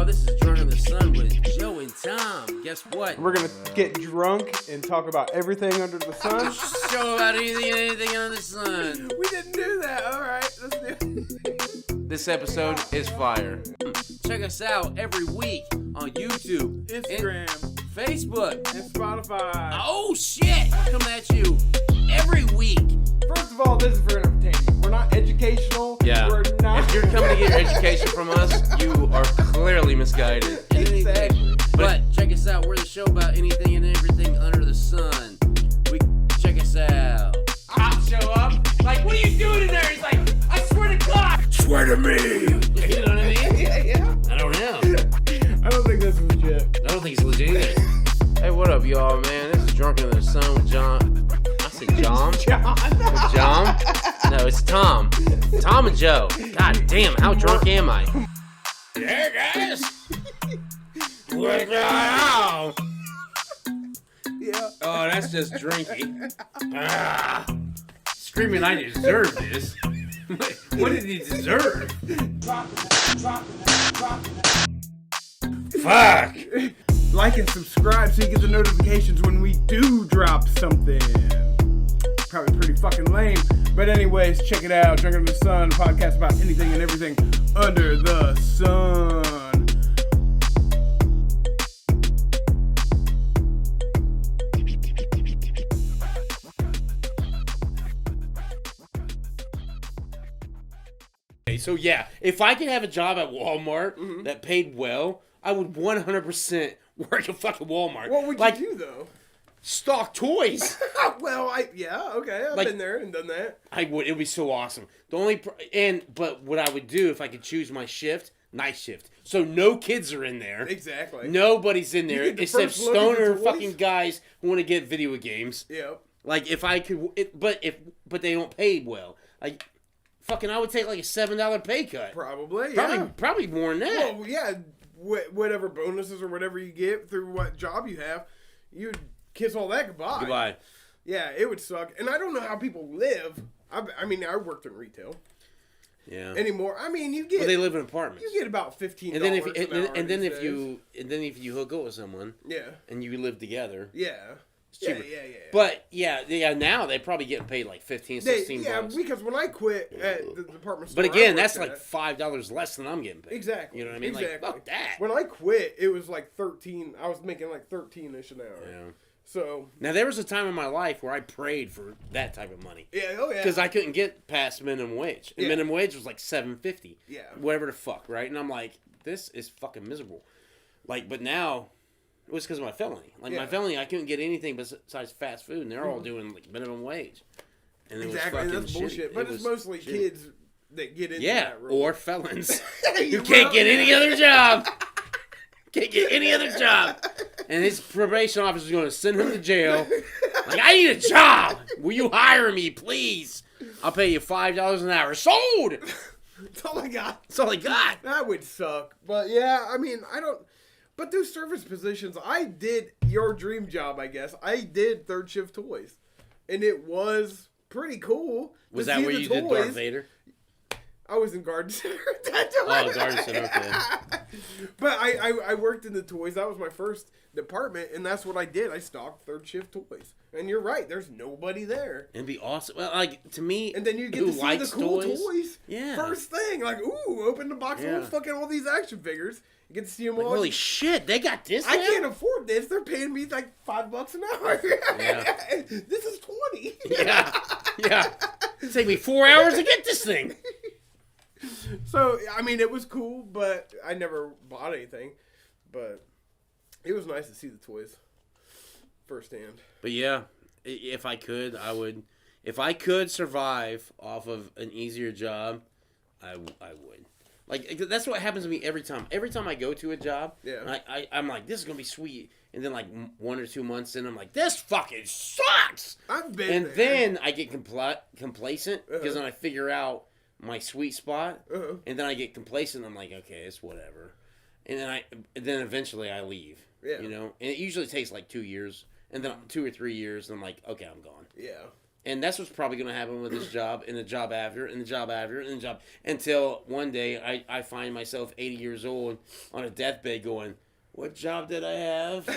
y'all. This is Drunk in the Sun with Joe and Tom. Guess what? We're going to get drunk and talk about everything under the sun. Show about anything under the sun. We didn't do that. All right, let's do it. This episode is fire. Check us out every week on YouTube, Instagram, Facebook, and Spotify. Oh, shit. Coming at you every week. First of all, this is for entertainment. We're not educational. Yeah. We're not. If you're coming to get your education from us, you are clearly misguided. Exactly. But check us out. We're the show about anything and everything under the sun. Check us out. I'll show up. Like, what are you doing in there? He's like, I swear to God. Swear to me. You know what I mean? Yeah. I don't know. I don't think that's legit. I don't think it's legit either. Hey, what up, y'all, man? This is Drunk in the Sun with John. I said John? With John? No, it's Tom. Tom and Joe. God damn, how drunk am I? Hey, guys. What's going on? Yeah. Oh, that's just drinking. Screaming, I deserve this. What did he deserve? Fuck. Like and subscribe so you get the notifications when we do drop something. Probably pretty fucking lame. But anyways, check it out. Drunk in the Sun, a podcast about anything and everything under the sun. So yeah, if I could have a job at Walmart that paid well, I would 100% work at fucking Walmart. What would you do though? Stock toys. Well, I've been there and done that. I would. It would be so awesome. But what I would do if I could choose my shift, night shift. So no kids are in there. Exactly. Nobody's in there except stoner toys? fucking guys who want to get video games. Yep. Like if I could, but they don't pay well. Like. Fucking, I would take like a $7 pay cut. Probably, yeah. Probably more than that. Well, yeah, whatever bonuses or whatever you get through what job you have, you'd kiss all that goodbye. Goodbye. Yeah, it would suck. And I don't know how people live. I mean, I worked in retail. Yeah. Anymore. I mean, you get... Well, they live in apartments. You get about $15 and then if you hook up with someone... Yeah. And you live together... Yeah. It's cheaper. Yeah. But, yeah, now they probably getting paid like $15, $16 Yeah, bucks. because when I quit at the department store... But again, that's like $5 less than I'm getting paid. Exactly. You know what I mean? Exactly. Like, fuck that. When I quit, it was like 13... I was making like 13-ish an hour. Yeah. So... Now, there was a time in my life where I prayed for that type of money. Yeah, oh yeah. Because I couldn't get past minimum wage. And Yeah. minimum wage was like $7.50. Yeah. Whatever the fuck, right? And I'm like, this is fucking miserable. Like, but now... It was because of my felony. Like, my felony, I couldn't get anything besides fast food, and they're all doing, like, minimum wage. And it exactly, was that's bullshit. But it's mostly kids that get into that role. Or felons who can't get any other job. Can't get any other job. And his probation officer is going to send him to jail. Like, I need a job. Will you hire me, please? I'll pay you $5 an hour. Sold! That's all I got. That's all I got. That would suck. But, yeah, I mean, I don't... But those service positions, I did your dream job, I guess. I did third shift toys. And it was pretty cool. Was that where you did Darth Vader? I was in Garden Center. Garden Center, okay. But I worked in the toys. That was my first department, and that's what I did. I stocked third shift toys. And you're right, there's nobody there. It'd be awesome. Well, like, to me, and then you get to see the cool toys. Yeah. First thing, like, ooh, open the box of fucking all these action figures. You get to see them all. Holy shit, they got this I now? can't afford this. They're paying me like $5 an hour. Yeah. This is 20. Yeah. It'll take me 4 hours to get this thing. So, I mean, it was cool, but I never bought anything. But it was nice to see the toys firsthand. But yeah, if I could, I would. If I could survive off of an easier job, I would. Like, that's what happens to me every time. Every time I go to a job, I'm like, this is going to be sweet. And then, like, 1 or 2 months in, I'm like, this fucking sucks! I've been And there. then I get complacent, because then I figure out my sweet spot, and then I get complacent, I'm like, okay, it's whatever. And then eventually I leave, you know? And it usually takes, like, 2 years, and then 2 or 3 years, and I'm like, okay, I'm gone. Yeah. And that's what's probably going to happen with this job, and the job after, and the job after, and the job, until one day I find myself 80 years old on a deathbed going, what job did I have?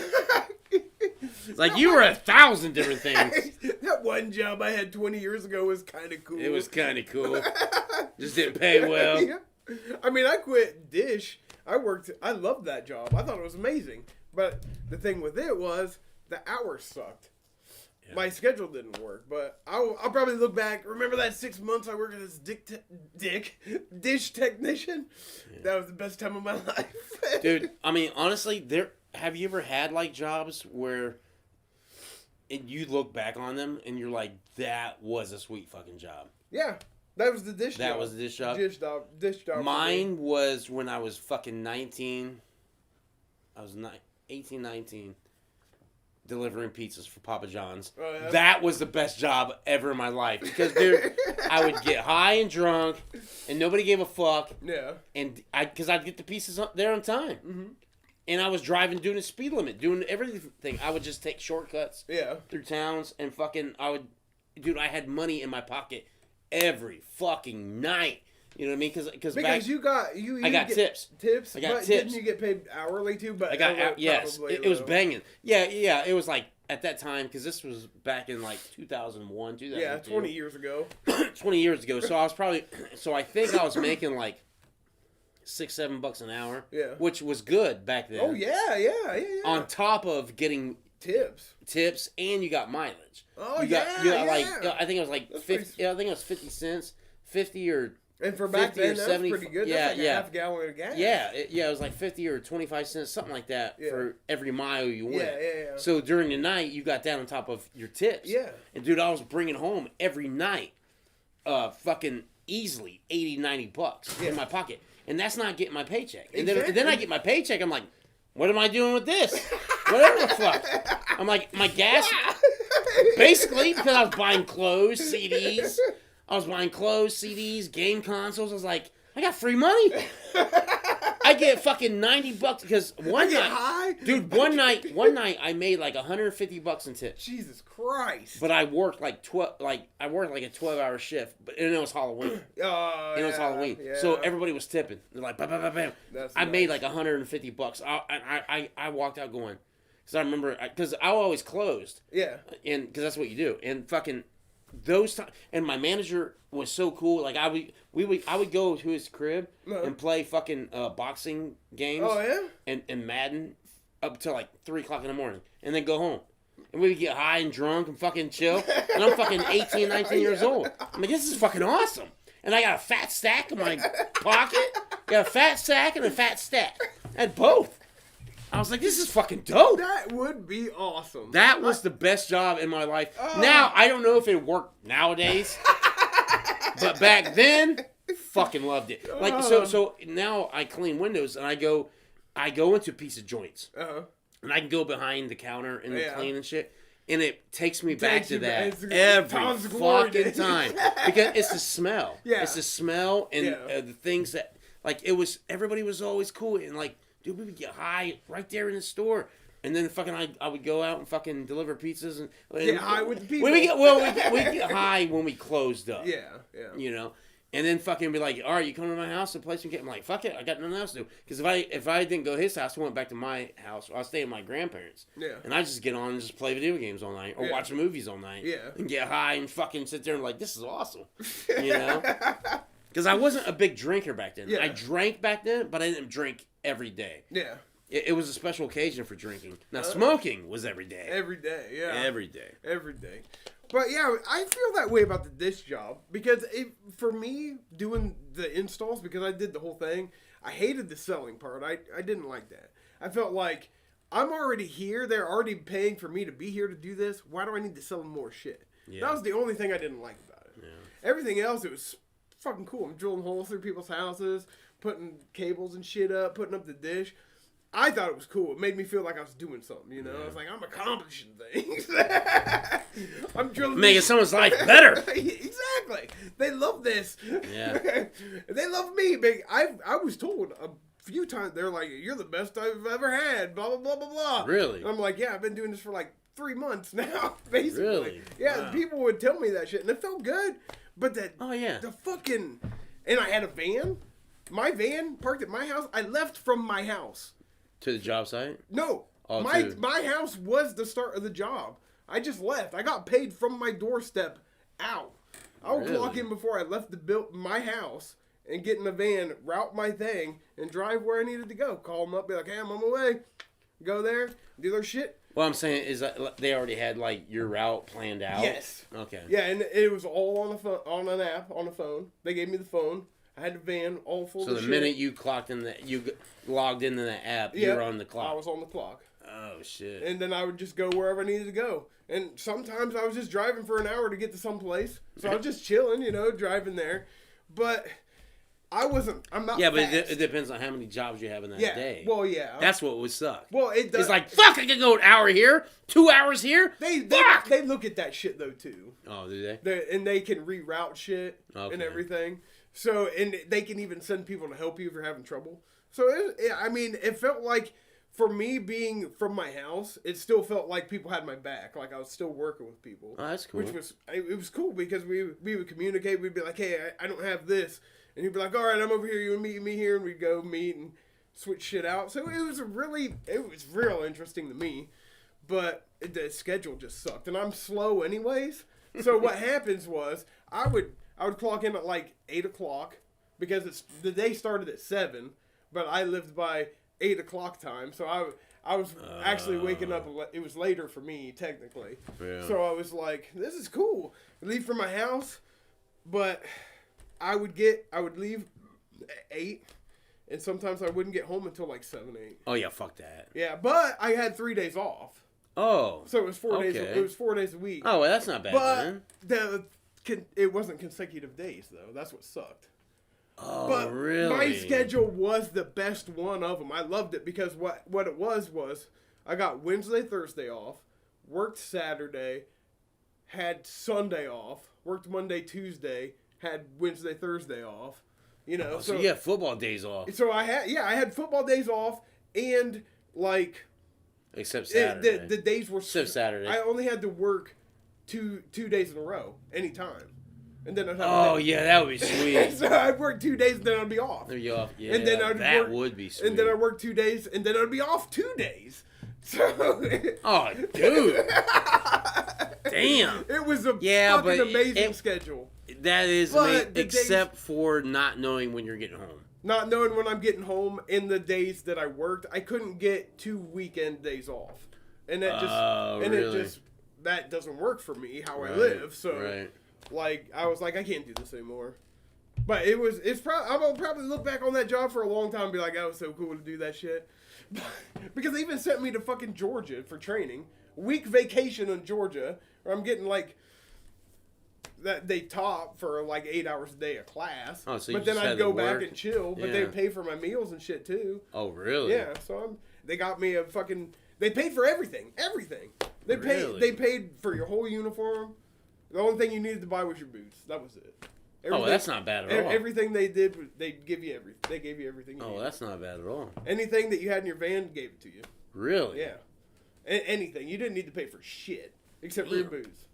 It's like, you were 1,000 different things. That one job I had 20 years ago was kind of cool. It was kind of cool. Just didn't pay well. Yeah. I mean, I quit Dish. I loved that job. I thought it was amazing. But the thing with it was, the hours sucked. Yeah. My schedule didn't work, but I'll probably look back. Remember that 6 months I worked as dish technician? Yeah. That was the best time of my life. Dude, I mean, honestly, have you ever had like jobs where you look back on them and you're like, that was a sweet fucking job? Yeah, that was the dish job. That was the dish job? Dish job. Mine was when I was fucking 19. I was 18, 19. Delivering pizzas for Papa John's. Oh, yeah? That was the best job ever in my life. Because, dude, I would get high and drunk, and nobody gave a fuck. Yeah. And because I'd get the pizzas up there on time. Mm-hmm. And I was driving, doing a speed limit, doing everything. I would just take shortcuts. Yeah. Through towns, and fucking, dude, I had money in my pocket every fucking night. You know what I mean? Because I got tips. Tips. I got tips. Didn't you get paid hourly too? But I got yes. It was banging. Yeah. It was like at that time because this was back in like 2001, 2002. Yeah, 20 years ago. 20 years ago. So I was I think I was making like $6-7 an hour. Yeah. Which was good back then. Oh yeah. On top of getting tips, and you got mileage. Oh you got like I think it was like That's 50. I think it was 50 cents, 50 or. And for back then, that's pretty good. That's like a half gallon of gas. Yeah, it was like 50 or 25 cents, something like that, for every mile you went. Yeah. So during the night, you got down on top of your tips. Yeah. And dude, I was bringing home every night, fucking easily $80-90 in my pocket, and that's not getting my paycheck. And then I get my paycheck. I'm like, what am I doing with this? Whatever the fuck. I'm like, my gas. Basically, because I was buying clothes, CDs. I was buying clothes, CDs, game consoles. I was like, I got free money. I get fucking $90 because one night I made like $150 in tips. Jesus Christ! But I worked like a 12-hour shift, and it was Halloween. Oh, it was Halloween, so everybody was tipping. They're like, bam, bam, bam, bam. I made like $150. I walked out going, because I remember because I always closed. Yeah. And because that's what you do, and fucking. Those times, and my manager was so cool. Like I would go to his crib and play fucking boxing games. Oh yeah. And Madden up till like 3:00 in the morning, and then go home. And we would get high and drunk and fucking chill. And I'm fucking 18, 19 years old. I'm like, this is fucking awesome. And I got a fat stack in my pocket. Got a fat sack and a fat stack. I had both. I was like, this is fucking dope. That would be awesome. That was the best job in my life. Now, I don't know if it worked nowadays, but back then, fucking loved it. Like, so now I clean windows and I go into pizza joints. And I can go behind the counter and clean and shit. And it takes me back to that every fucking time. Because it's the smell. Yeah. It's the smell and the things that, like, everybody was always cool. And, like, dude, we would get high right there in the store. And then fucking I would go out and fucking deliver pizzas. And get high with the people. We get high when we closed up. Yeah. You know? And then fucking be like, all right, you come to my house and play some game. I'm like, fuck it, I got nothing else to do. Because if I didn't go to his house, I went back to my house. I'll stay at my grandparents. Yeah. And I just get on and just play video games all night. Or watch movies all night. Yeah. And get high and fucking sit there and like, this is awesome. You know? Because I wasn't a big drinker back then. Yeah. I drank back then, but I didn't drink every day. Yeah. It was a special occasion for drinking. Now, smoking was every day. Every day, yeah. Every day. Every day. But yeah, I feel that way about the dish job because for me, doing the installs, because I did the whole thing, I hated the selling part. I didn't like that. I felt like I'm already here. They're already paying for me to be here to do this. Why do I need to sell them more shit? Yeah. That was the only thing I didn't like about it. Yeah. Everything else, it was fucking cool. I'm drilling holes through people's houses, putting cables and shit up, putting up the dish. I thought it was cool. It made me feel like I was doing something, you know? Yeah. I was like, I'm accomplishing things. I'm drilling. Making someone's life better. Exactly. They love this. Yeah. They love me. I was told a few times, they're like, you're the best I've ever had, blah, blah, blah, blah, blah. Really? And I'm like, yeah, I've been doing this for like 3 months now, basically. Really? Yeah, Wow. people would tell me that shit, and it felt good. But that, Oh, yeah. the fucking, and I had a van. My van parked at my house. I left from my house. To the job site? No, Oh, my house was the start of the job. I just left. I got paid from my doorstep out. I would clock in before I left my house and get in the van, route my thing, and drive where I needed to go. Call them up, be like, hey, I'm on my way. Go there, do their shit. What I'm saying is that they already had, like, your route planned out? Yes. Okay. Yeah, and it was all on the phone, on an app, on the phone. They gave me the phone. I had the van all full of shit. So the minute you logged into the app, you were on the clock. I was on the clock. Oh, shit. And then I would just go wherever I needed to go. And sometimes I was just driving for an hour to get to some place. So I was just chilling, driving there. But I'm not Yeah, but fast. it depends on how many jobs you have in that day. Well, yeah. That's what would suck. Well, it does. It's like, fuck, I can go an hour here, 2 hours here. They look at that shit, though, too. Oh, do they? And they can reroute shit and everything. So, and they can even send people to help you if you're having trouble. So, it felt like, for me being from my house, it still felt like people had my back. Like I was still working with people. Oh, that's cool. It was cool because we would communicate. We'd be like, hey, I don't have this. And he'd be like, all right, I'm over here. You meet me here. And we'd go meet and switch shit out. So it was real interesting to me. But the schedule just sucked. And I'm slow anyways. So what happens was I would clock in at like 8 o'clock because the day started at 7. But I lived by 8 o'clock time, so I was actually waking up. It was later for me, technically. Yeah. So I was like, "This is cool." I leave from my house, but I would leave at 8, and sometimes I wouldn't get home until like 7, 8. Oh yeah, fuck that. Yeah, but I had 3 days off. Oh. So it was 4 days. It was 4 days a week. Oh, well, that's not bad. But it wasn't consecutive days though. That's what sucked. Oh, but really? My schedule was the best one of them. I loved it because what it was I got Wednesday, Thursday off, worked Saturday, had Sunday off, worked Monday, Tuesday, had Wednesday, Thursday off. So you have football days off. So I had football days off and like except Saturday. The days were except Saturday. I only had to work two days in a row anytime. And then I'd have that would be sweet. So I'd work 2 days and then I'd be off. There you off. Yeah, and then that would be sweet. And then I'd work 2 days and then I'd be off 2 days. So oh, dude. Damn. It was a fucking amazing schedule. That is amazing, except for not knowing when you're getting home. Not knowing when I'm getting home in the days that I worked. I couldn't get 2 weekend days off. And that just that doesn't work for me how I live. So like, I was like, I can't do this anymore. But I'm going to probably look back on that job for a long time and be like, that was so cool to do that shit. Because they even sent me to fucking Georgia for training. Week vacation in Georgia, where I'm getting like, that they taught for like 8 hours a day of class. Oh, so but then I'd go back and chill, but they'd pay for my meals and shit too. Oh, really? Yeah, so they got me a fucking, they paid for everything. They paid for your whole uniform. The only thing you needed to buy was your boots. That was it. That's not bad at all. Everything they did was they gave you everything. They gave you everything. That's not bad at all. Anything that you had in your van gave it to you. Really? Yeah. Anything. You didn't need to pay for shit except for your boots.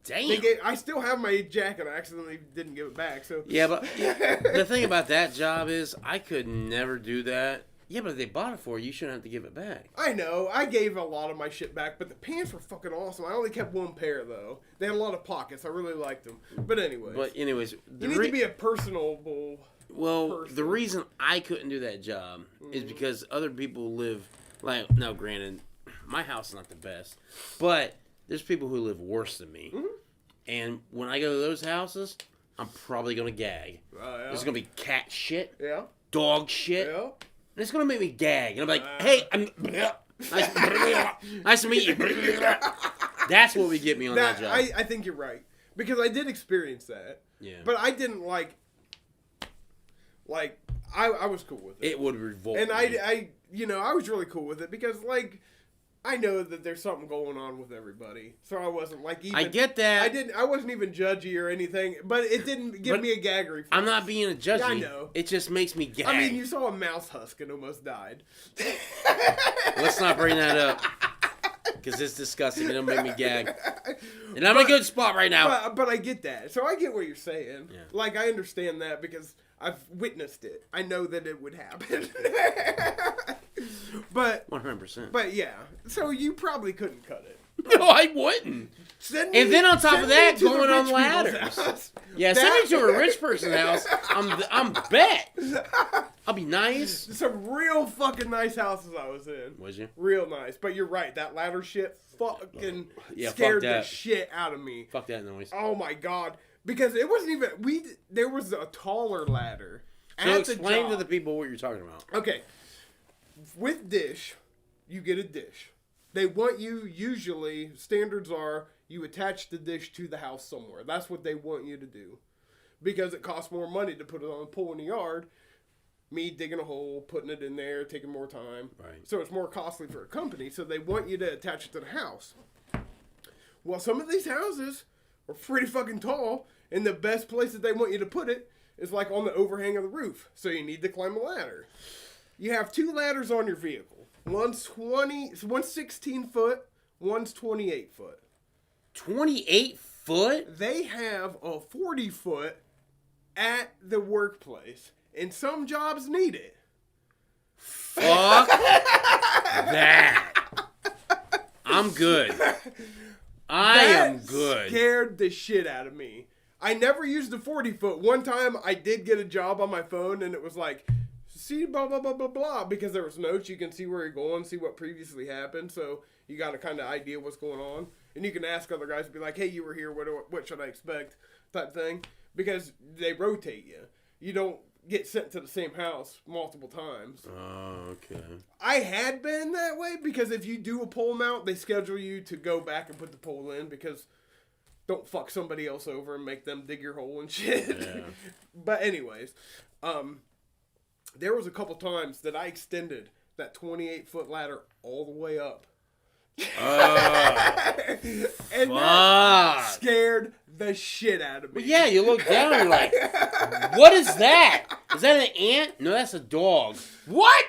Damn. I still have my jacket. I accidentally didn't give it back. So yeah, but the thing about that job is I could never do that. Yeah, but if they bought it for you, you shouldn't have to give it back. I know. I gave a lot of my shit back, but the pants were fucking awesome. I only kept one pair, though. They had a lot of pockets. I really liked them. But anyways. You need to be a personable person. The reason I couldn't do that job is because other people live, now granted, my house is not the best, but there's people who live worse than me. Mm-hmm. And when I go to those houses, I'm probably going to gag. Yeah. There's going to be cat shit. Yeah. Dog shit. Yeah. And it's going to make me gag. And I'm like, hey, nice to meet you. That's what would get me on that job. I think you're right. Because I did experience that. Yeah. But I didn't I was cool with it. It would revolt and me. I was really cool with it because, I know that there's something going on with everybody. So I wasn't, even... I get that. I wasn't even judgy or anything, but it didn't give me a gag reflex. I'm not being a judgy. Yeah, I know. It just makes me gag. I mean, you saw a mouse husk and almost died. Let's not bring that up. Because it's disgusting and it'll make me gag. And I'm in a good spot right now. But I get that. So I get what you're saying. Yeah. Like, I understand that because I've witnessed it. I know that it would happen. But 100%. But yeah. So you probably couldn't cut it. No, I wouldn't. And then on top of that, going on ladders. Yeah, send me to a rich person's house. I'm bet. I'll be nice. Some real fucking nice houses I was in. Was you? Real nice. But you're right. That ladder shit fucking Yeah, scared fuck that. the shit out of me. Fuck that noise. Oh my god. Because it wasn't even... There was a taller ladder. So explain to the people what you're talking about. Okay. With dish, you get a dish. They want you, usually, standards are, you attach the dish to the house somewhere. That's what they want you to do. Because it costs more money to put it on a pole in the yard. Me digging a hole, putting it in there, taking more time. Right. So it's more costly for a company. So they want you to attach it to the house. Well, some of these houses are pretty fucking tall. And the best place that they want you to put it is like on the overhang of the roof. So you need to climb a ladder. You have 2 ladders on your vehicle. One's 16 foot, one's 28 foot. 28 foot? They have a 40 foot at the workplace, and some jobs need it. Fuck that. I'm good. I am good. Scared the shit out of me. I never used the 40 foot. One time I did get a job on my phone, and it was like, see blah blah blah blah blah, because there was notes. You can see where you're going, see what previously happened, so you got a kind of idea what's going on, and you can ask other guys to be like, hey, you were here, what should I expect, type thing, because they rotate you. You don't get sent to the same house multiple times. Oh, okay. I had been that way because if you do a pole mount, they schedule you to go back and put the pole in, because don't fuck somebody else over and make them dig your hole and shit. Yeah. But anyways, there was a couple times that I extended that 28-foot ladder all the way up. And that scared the shit out of me. Well, yeah, you look down and you're like, what is that? Is that an ant? No, that's a dog. What?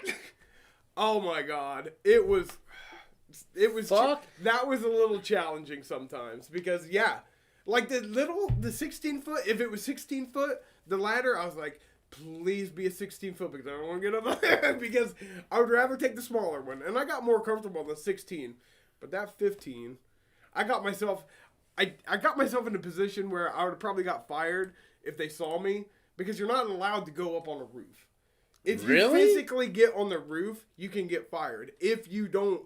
Oh my god. It was Fuck. That was a little challenging sometimes because, yeah, like the 16 foot, if it was 16 foot, the ladder, I was like, please be a 16 foot because I don't want to get up there because I would rather take the smaller one. And I got more comfortable than 16. But that 15, I got myself in a position where I would have probably got fired if they saw me because you're not allowed to go up on a roof. If you physically get on the roof, you can get fired. If you don't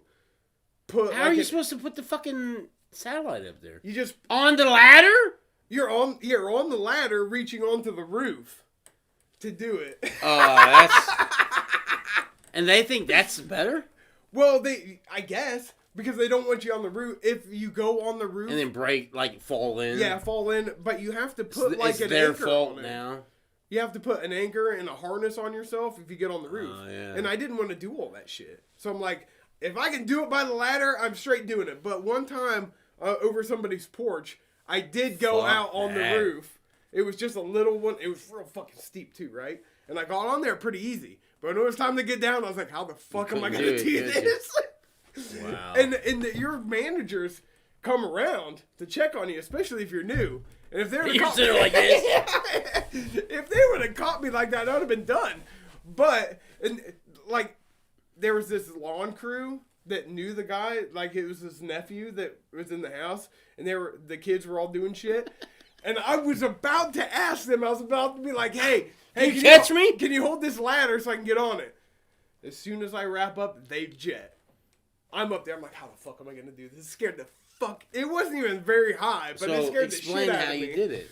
put... How are you supposed to put the fucking satellite up there? You just... On the ladder? You're on the ladder reaching onto the roof to do it. That's... And they think that's better? Well, I guess, because they don't want you on the roof. If you go on the roof... And then fall in. Yeah, fall in, but you have to put an anchor their fault on it. Now. You have to put an anchor and a harness on yourself if you get on the roof. Yeah. And I didn't want to do all that shit. So I'm like, if I can do it by the ladder, I'm straight doing it. But one time, over somebody's porch, I did go out on the roof. It was just a little one. It was real fucking steep too, right? And I got on there pretty easy. But when it was time to get down, I was like, how the fuck am I going to do this? Wow. And your managers come around to check on you, especially if you're new. And if they would have caught me like this. If they would have caught me like that, I would have been done. But there was this lawn crew that knew the guy, like it was his nephew that was in the house, and the kids were all doing shit. And I was about to ask them, I was about to be like, hey, can you catch me? Can you hold this ladder so I can get on it? As soon as I wrap up, they jet. I'm up there, I'm like, how the fuck am I going to do this? It scared the fuck. It wasn't even very high, but it scared the shit out of me. Explain how you did it.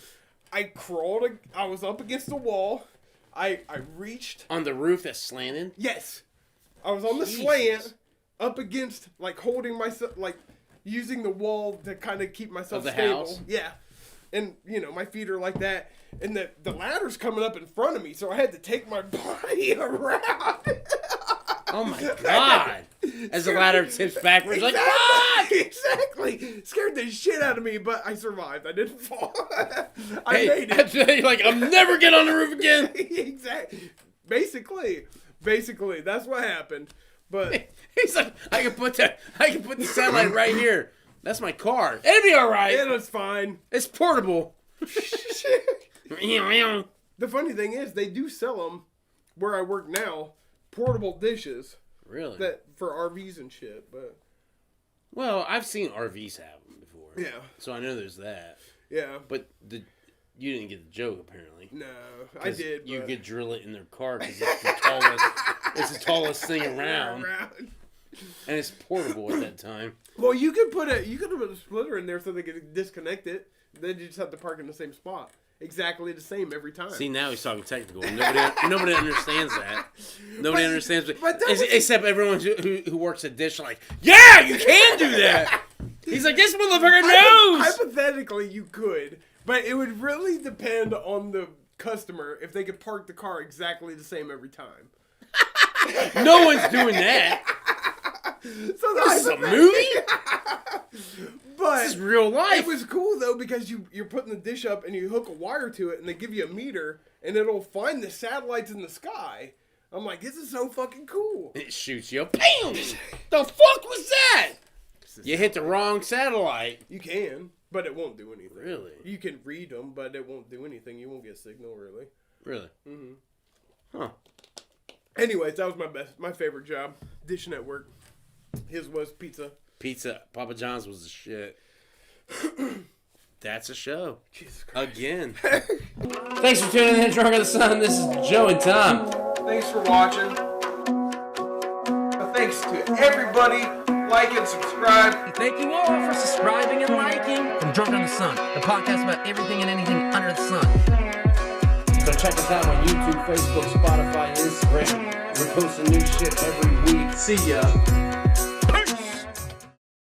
I crawled, I was up against the wall. I reached. On the roof that's slanted? Yes. I was on the slant, up against, like, holding myself, like, using the wall to kind of keep myself stable. House? Yeah. And, my feet are like that. And the ladder's coming up in front of me, so I had to take my body around. Oh, my God. As the ladder tips backwards, exactly, like, fuck! Exactly. Scared the shit out of me, but I survived. I didn't fall. I made it. You're like, I'm never getting on the roof again. Exactly. Basically, that's what happened. But he's like, I can put the satellite right here. That's my car. It'll be all right. yeah, that's fine. It's portable. The funny thing is, they do sell them where I work now, portable dishes. Really? That for RVs and shit, but. Well, I've seen RVs have them before. Yeah. So I know there's that. Yeah. But you didn't get the joke, apparently. No, I did. You but... could drill it in their car because it's the tallest. It's the tallest thing around, and it's portable at that time. Well, you could put a splitter in there so they could disconnect it. Then you just have to park in the same spot. Exactly the same every time. See, now he's talking technical. Nobody understands that. Nobody understands it. Except everyone who works at Dish, like, yeah, you can do that. He's like, this motherfucker knows. Hypothetically, you could, but it would really depend on the customer if they could park the car exactly the same every time. No one's doing that. So this is a movie? But this is real life. It was cool, though, because you're putting the dish up and you hook a wire to it and they give you a meter and it'll find the satellites in the sky. I'm like, this is so fucking cool. It shoots you. Bam! The fuck was that? You hit the wrong satellite. You can, but it won't do anything. Really? You can read them, but it won't do anything. You won't get signal, really. Really? Mm-hmm. Huh. Anyways, that was my favorite job. Dish Network. His was pizza. Papa John's was the shit. That's a show. Jesus Christ. Again. Thanks for tuning in to Drunk of the Sun. This is Joe and Tom. Thanks for watching. Thanks to everybody. Like and subscribe. Thank you all for subscribing and liking. From Drunk on the Sun, the podcast about everything and anything under the sun. So check us out on YouTube, Facebook, Spotify, and Instagram. We're posting new shit every week. See ya.